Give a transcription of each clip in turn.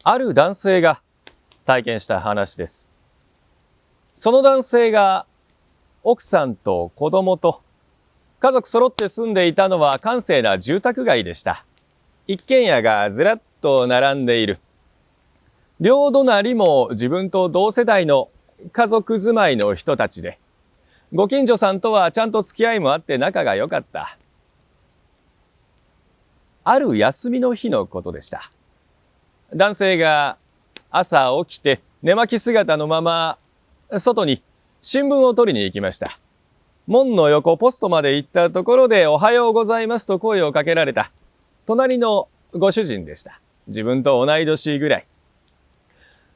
ある男性が体験した話です。その男性が奥さんと子供と家族揃って住んでいたのは閑静な住宅街でした。一軒家がずらっと並んでいる。両隣も自分と同世代の家族住まいの人たちで、ご近所さんとはちゃんと付き合いもあって仲が良かった。ある休みの日のことでした。男性が朝起きて寝巻き姿のまま外に新聞を取りに行きました。門の横ポストまで行ったところでおはようございますと声をかけられた隣のご主人でした。自分と同い年ぐらい。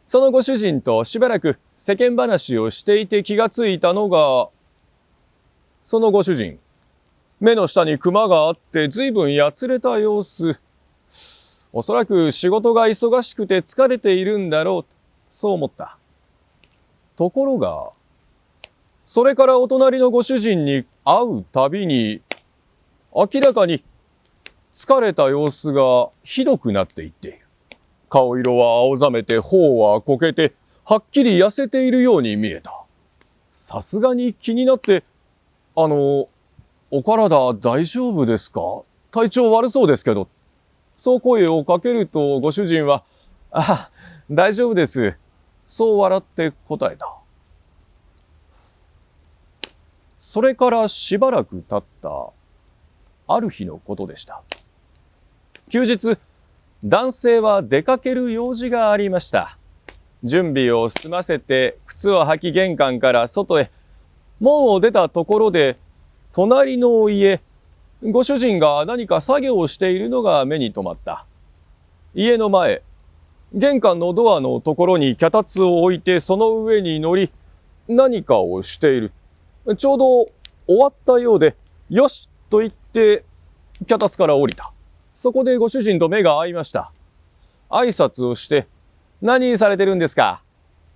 そのご主人としばらく世間話をしていて気がついたのが、そのご主人、目の下にクマがあって随分やつれた様子。おそらく仕事が忙しくて疲れているんだろう、そう思った。ところが、それからお隣のご主人に会うたびに、明らかに疲れた様子がひどくなっていっている。顔色は青ざめて、頬はこけて、はっきり痩せているように見えた。さすがに気になって、お体大丈夫ですか？体調悪そうですけど。そう声をかけるとご主人は、大丈夫です。そう笑って答えた。それからしばらく経ったある日のことでした。休日、男性は出かける用事がありました。準備を済ませて靴を履き玄関から外へ。門を出たところで、隣の家、ご主人が何か作業をしているのが目に留まった。家の前、玄関のドアのところに脚立を置いてその上に乗り、何かをしている。ちょうど終わったようで、よしと言って脚立から降りた。そこでご主人と目が合いました。挨拶をして、何されてるんですか？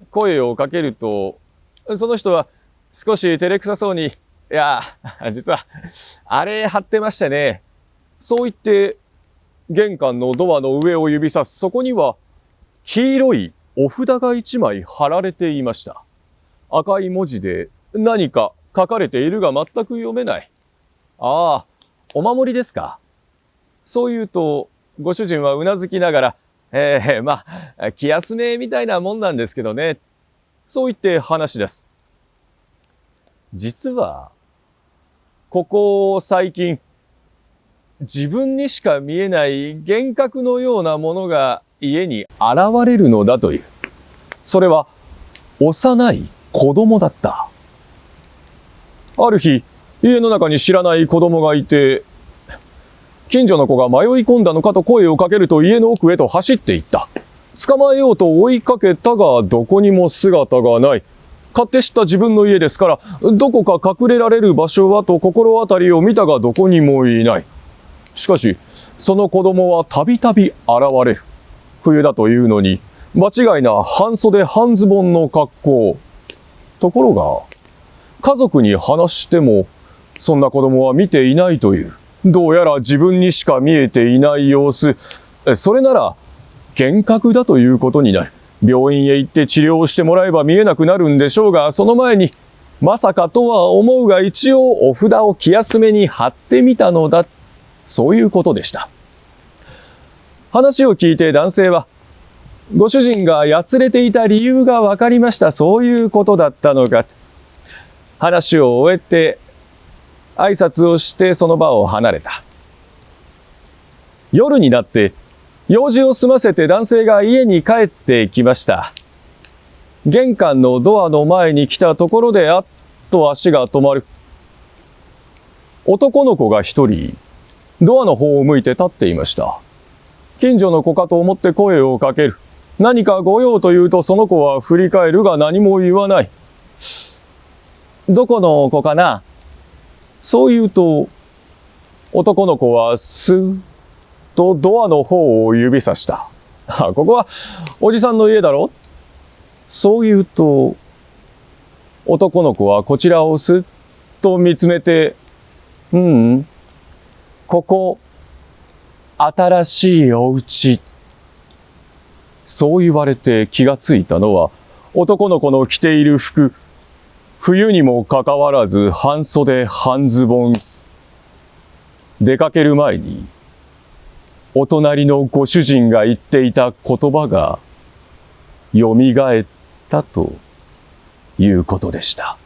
声をかけると、その人は少し照れくさそうに、いや、実は、あれ貼ってましてね。そう言って、玄関のドアの上を指さす。そこには、黄色いお札が一枚貼られていました。赤い文字で何か書かれているが全く読めない。ああ、お守りですか？そう言うと、ご主人はうなずきながら、気休めみたいなもんなんですけどね。そう言って話し出す。実は、ここ最近、自分にしか見えない幻覚のようなものが家に現れるのだという。それは幼い子供だった。ある日、家の中に知らない子供がいて、近所の子が迷い込んだのかと声をかけると家の奥へと走っていった。捕まえようと追いかけたがどこにも姿がない。勝手知った自分の家ですから、どこか隠れられる場所はと心当たりを見たがどこにもいない。しかし、その子供はたびたび現れる。冬だというのに、場違いな半袖半ズボンの格好。ところが、家族に話しても、そんな子供は見ていないという。どうやら自分にしか見えていない様子。それなら、幻覚だということになる。病院へ行って治療してもらえば見えなくなるんでしょうが、その前に、まさかとは思うが一応お札を気休めに貼ってみたのだ。そういうことでした。話を聞いて男性は、ご主人がやつれていた理由が分かりました。そういうことだったのか。話を終えて、挨拶をしてその場を離れた。夜になって、用事を済ませて男性が家に帰ってきました。玄関のドアの前に来たところであっと足が止まる。男の子が一人、ドアの方を向いて立っていました。近所の子かと思って声をかける。何かご用と言うとその子は振り返るが何も言わない。どこの子かな？そう言うと、男の子はスーッとドアの方を指さした。ここはおじさんの家だろ？そう言うと、男の子はこちらをすっと見つめて、ここ、新しいお家。そう言われて気がついたのは、男の子の着ている服、冬にもかかわらず半袖半ズボン。出かける前に、お隣のご主人が言っていた言葉がよみがえったということでした。